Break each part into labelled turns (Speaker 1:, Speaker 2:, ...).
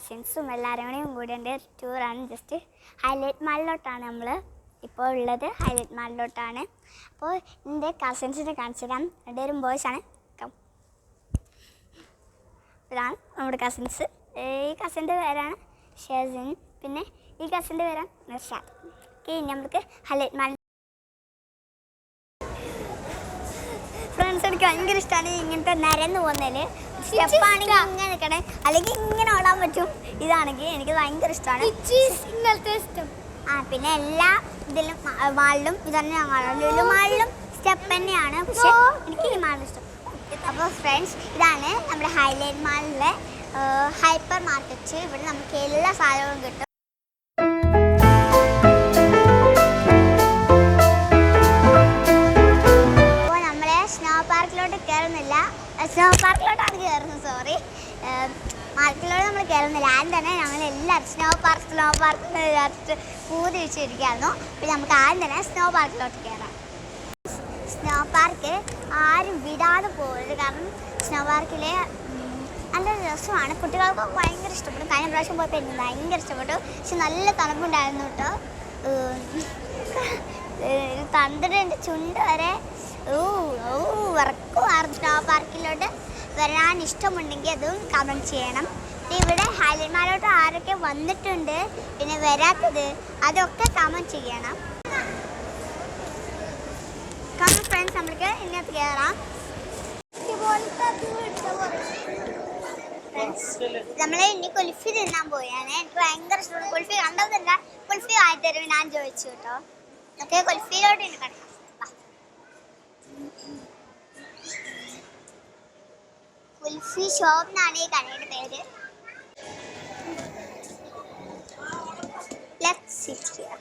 Speaker 1: കസിൻസും എല്ലാവരും കൂടി എൻ്റെ ടൂറാണ്. ജസ്റ്റ് ഹൈലൈറ്റ് മാളിലോട്ടാണ് നമ്മൾ ഇപ്പോൾ ഉള്ളത്. ഹൈലൈറ്റ് മാളിലോട്ടാണ്. അപ്പോൾ എൻ്റെ കസിൻസിനെ കാണിച്ചു തരാം. രണ്ടുപേരും ബോയ്സാണ്. ഇതാണ് നമ്മുടെ കസിൻസ്. ഈ കസിൻ്റെ പേരാണ് ഷെസിൻ. പിന്നെ ഈ കസിൻ്റെ പേരാണ് നിർഷാദ്. ഓക്കെ, നമുക്ക് ഹൈലൈറ്റ് മാൾ ഫ്രണ്ട്സ്. എനിക്ക് ഭയങ്കര ഇഷ്ടമാണ് ഇങ്ങനത്തെ നിരന്ന് പോകുന്നതിൽ. സ്റ്റെപ്പാണെങ്കിൽ ഇങ്ങനെ നിൽക്കണേ, അല്ലെങ്കിൽ ഇങ്ങനെ ഓടാൻ പറ്റും. ഇതാണെങ്കിൽ എനിക്ക് ഭയങ്കര ഇഷ്ടമാണ് ഇങ്ങനത്തെ ഇഷ്ടം. പിന്നെ എല്ലാ ഇതിലും മാളിലും ഇതന്നെ ലുലു മാളിലും സ്റ്റെപ്പ് തന്നെയാണ്. പക്ഷേ എനിക്ക് ഈ മാളിൽ ഇഷ്ടം. അപ്പോൾ ഫ്രണ്ട്സ്, ഇതാണ് നമ്മുടെ ഹൈലൈറ്റ് മാളിലെ ഹൈപ്പർ മാർക്കറ്റ്. ഇവിടെ നമുക്ക് എല്ലാ സാധനവും കിട്ടും. അപ്പോൾ നമ്മൾ സ്നോ പാർക്കിലോട്ടാണ് കയറുന്നത്. സോറി, മാർക്കിലോട്ട് നമ്മൾ കയറുന്നില്ല. ആദ്യം തന്നെ ഞങ്ങൾ എല്ലാവരും സ്നോ പാർക്ക് വിചാരിച്ചിട്ട് പൂതി വെച്ചിരിക്കുകയായിരുന്നു. അപ്പോൾ നമുക്ക് ആദ്യം തന്നെ സ്നോ പാർക്കിലോട്ട് കയറാം. സ്നോ പാർക്ക് ആരും വിടാതെ പോകരുത്. കാരണം സ്നോ പാർക്കിലെ നല്ല രസമാണ്. കുട്ടികൾക്ക് ഭയങ്കര ഇഷ്ടപ്പെട്ടു. കഴിഞ്ഞ പ്രാവശ്യം പോയപ്പോൾ എനിക്ക് ഭയങ്കര ഇഷ്ടപ്പെട്ടു. പക്ഷെ നല്ല തണുപ്പുണ്ടായിരുന്നു കേട്ടോ. തന്ത്രിൻ്റെ ചുണ്ട് വരെ വറക്കുമായിരുന്നു. സ്നോ പാർക്കിലോട്ട് വരാൻ ഇഷ്ടമുണ്ടെങ്കിൽ അതും കമൻറ്റ് ചെയ്യണം. ഇവിടെ ഹൈലൈറ്റ് മാളിലോട്ട് ആരൊക്കെ വന്നിട്ടുണ്ട്, പിന്നെ വരാത്തത്, അതൊക്കെ കമൻറ്റ് ചെയ്യണം. ഫ്രണ്ട്സ്, നമ്മൾക്ക് ഇന്നത്തെ കയറാം. നമ്മൾ ഇനി കുൽഫി തിന്നാൻ പോയാണ്. എനിക്ക് ഭയങ്കര ഇഷ്ടമാണ് കുൽഫി. കണ്ടതല്ല, കുൽഫി വാങ്ങിത്തരും ഞാൻ ചോദിച്ചു കേട്ടോ. ഓക്കെ, കുൽഫിയിലോട്ട് ഇനി കിടക്കാം. കുൽഫി ഷോപ്പ് എന്നാണ് ഈ കടയുടെ പേര്. Let's sit here.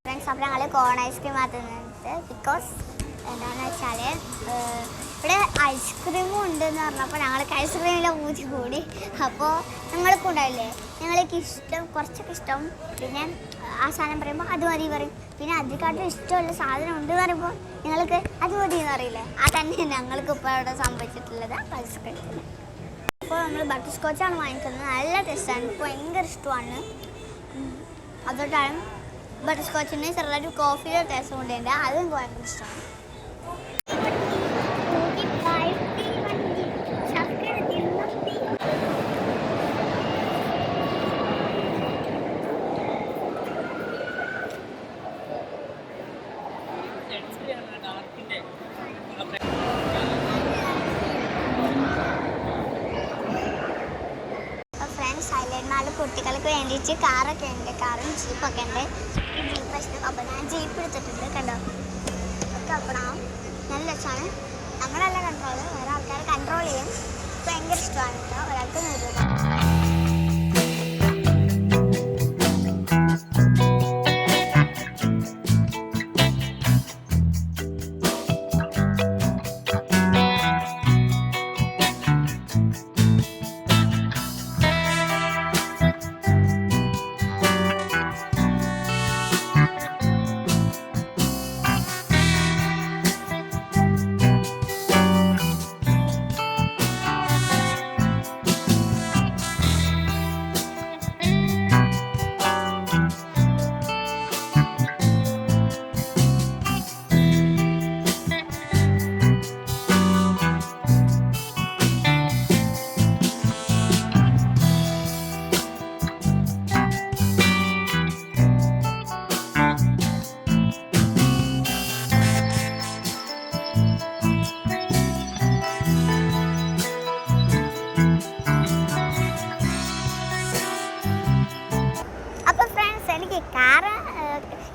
Speaker 1: ഫ്രണ്ട്സ്, അപ്പോൾ ഞങ്ങൾ കോൺ ഐസ്ക്രീം ആക്കുന്നുണ്ട്. ബിക്കോസ് എന്താണെന്ന് വെച്ചാൽ ഇവിടെ ഐസ്ക്രീമും ഉണ്ടെന്ന് പറഞ്ഞപ്പോൾ ഞങ്ങൾക്ക് ഐസ്ക്രീമിലെ പൂതി കൂടി. അപ്പോൾ ഞങ്ങൾക്ക് ഉണ്ടാവില്ലേ, ഞങ്ങൾക്ക് ഇഷ്ടം കുറച്ചൊക്കെ ഇഷ്ടം. പിന്നെ ആ സാധനം പറയുമ്പോൾ അത് മതി പറയും. പിന്നെ അതിനെക്കാട്ടും ഇഷ്ടമുള്ള സാധനം ഉണ്ടെന്ന് പറയുമ്പോൾ ഞങ്ങൾക്ക് അത് മതി എന്ന് അറിയില്ലേ. അതന്നെ ഞങ്ങൾക്ക് ഇപ്പോൾ അവിടെ സംഭവിച്ചിട്ടുള്ളത് ഐസ്ക്രീം. അപ്പോൾ നമ്മൾ ബട്ടർ സ്കോച്ചാണ് വാങ്ങിക്കുന്നത്. നല്ല ടേസ്റ്റാണ്. എനിക്ക് ഭയങ്കര ഇഷ്ടമാണ്. അതുകൊണ്ടാണ് ബട്ടർ സ്കോച്ചിന് ചെറുതായിട്ട് കോഫിയുടെ ടേസ്റ്റ് കൊണ്ടുണ്ട്. അതും എനിക്ക് ഭയങ്കര ഇഷ്ടമാണ്. ഹൈലൈറ്റ് മാളിൽ കുട്ടികൾക്ക് വേണ്ടിയിട്ട് കാറൊക്കെ ഉണ്ട്. കാറും ജീപ്പൊക്കെ ഉണ്ട്. ജീപ്പ് ഇഷ്ടം. അപ്പോൾ ഞാൻ ജീപ്പ് എടുത്തിട്ടുണ്ട്. കണ്ടോ, അപ്പോൾ നല്ല രസമാണ്. നമ്മളല്ല കൺട്രോൾ, വേറെ ആൾക്കാരെ കൺട്രോൾ ചെയ്യും. ഭയങ്കര ഇഷ്ടമാണ് കേട്ടോ. ഒരാൾക്ക് 100 രൂപ.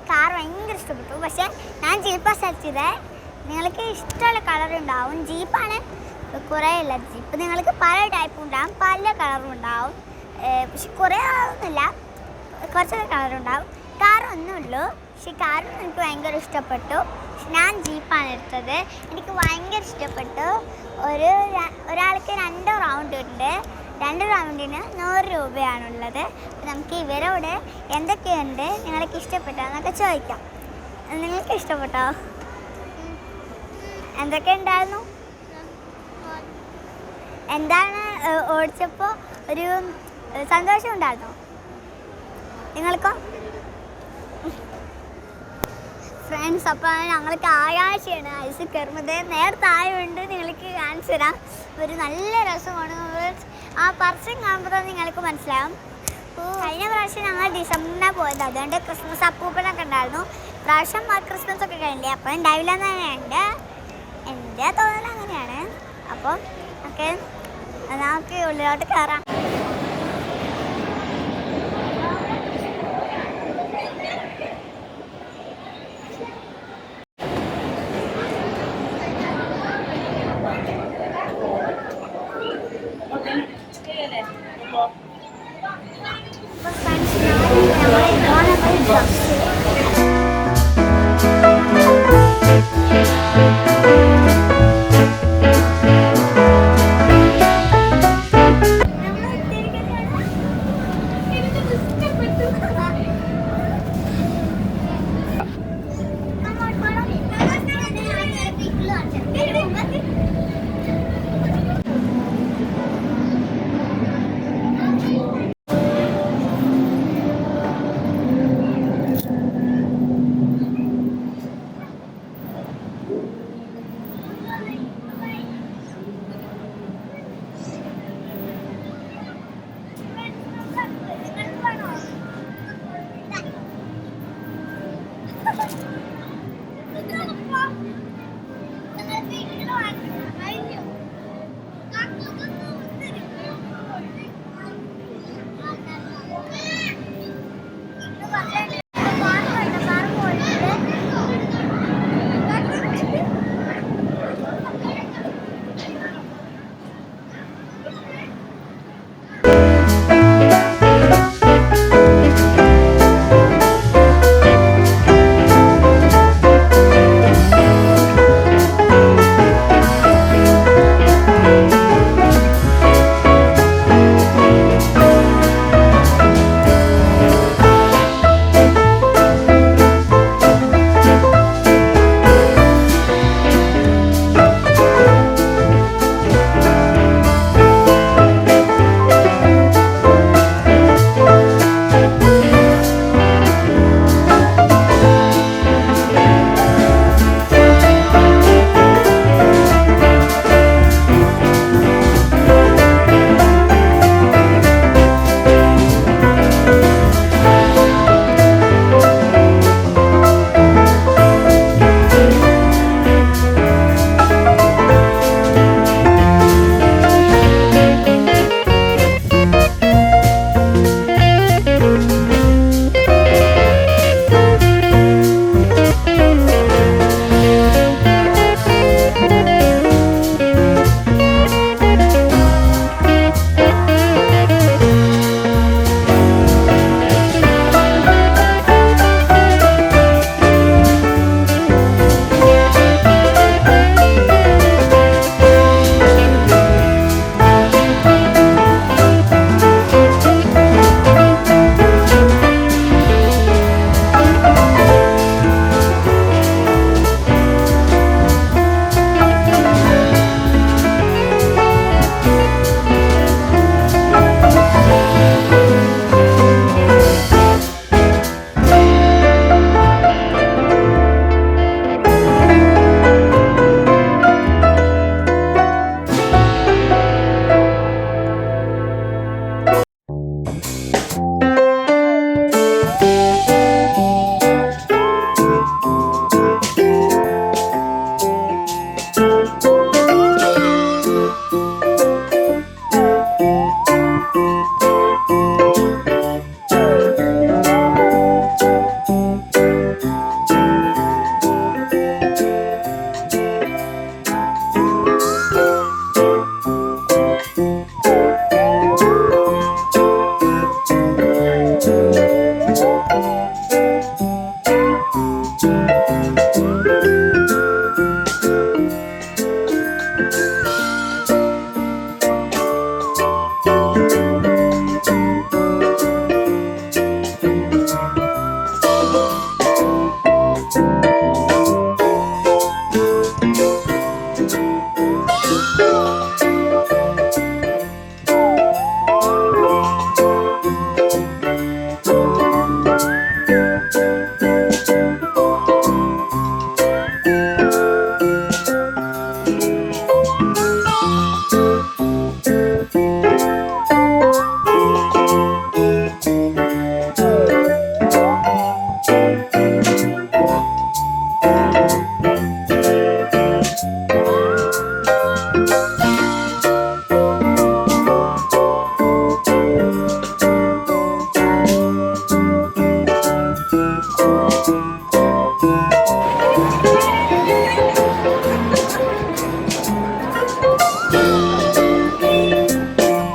Speaker 1: കാർ ഭയങ്കര ഇഷ്ടപ്പെട്ടു. പക്ഷേ ഞാൻ ജീപ്പാണ് സെലക്ട് ചെയ്തത്. നിങ്ങൾക്ക് ഇഷ്ടമുള്ള കളറുണ്ടാവും. ജീപ്പാണ് കുറേ ഉള്ളത്. ജീപ്പ് നിങ്ങൾക്ക് പല ടൈപ്പും ഉണ്ടാവും, പല കളറും ഉണ്ടാവും. പക്ഷെ കുറേ കളറൊന്നുമില്ല, കുറച്ചൊക്കെ കളറുണ്ടാവും. കാറൊന്നുമുള്ളൂ. പക്ഷെ കാറും എനിക്ക് ഭയങ്കര ഇഷ്ടപ്പെട്ടു. ഞാൻ ജീപ്പാണ് എടുത്തത്. എനിക്ക് ഭയങ്കര ഇഷ്ടപ്പെട്ടു. ഒരാൾക്ക് 2 റൗണ്ട് ഉണ്ട്. 2 റൗണ്ടിന് 100 രൂപയാണുള്ളത്. നമുക്ക് ഇവരോട് എന്തൊക്കെയുണ്ട്, നിങ്ങൾക്ക് ഇഷ്ടപ്പെട്ടോ എന്നൊക്കെ ചോദിക്കാം. നിങ്ങൾക്ക് ഇഷ്ടപ്പെട്ടോ? എന്തൊക്കെ ഉണ്ടായിരുന്നു? എന്താണ് ഓടിച്ചപ്പോൾ ഒരു സന്തോഷം ഉണ്ടായിരുന്നോ നിങ്ങൾക്കോ? ഫ്രണ്ട്സ്, അപ്പോൾ ഞങ്ങൾക്ക് ആകാശമാണ് ഐസ് കയറുന്നത്. നേരത്തെ ആയതുകൊണ്ട് നിങ്ങൾക്ക് കാണിച്ചു തരാം. ഒരു നല്ല രസമാണ്. ആ പർച്ചൻ കാണുമ്പോൾ നിങ്ങൾക്ക് മനസ്സിലാവും. കഴിഞ്ഞ പ്രാവശ്യം ഞങ്ങൾ ഡിസംബറിനാണ് പോയത്, അതുകൊണ്ട് ക്രിസ്മസ് അപ്പൂപ്പനൊക്കെ ഉണ്ടായിരുന്നു. പ്രാവശ്യം ക്രിസ്മസ് ഒക്കെ കഴിഞ്ഞില്ലേ, അപ്പോൾ ഉണ്ടാവില്ല എന്നാണ് എൻ്റെ തോന്നൽ അങ്ങനെയാണ്. അപ്പോൾ ഓക്കെ, നമുക്ക് ഉള്ളിലോട്ട് കയറാം.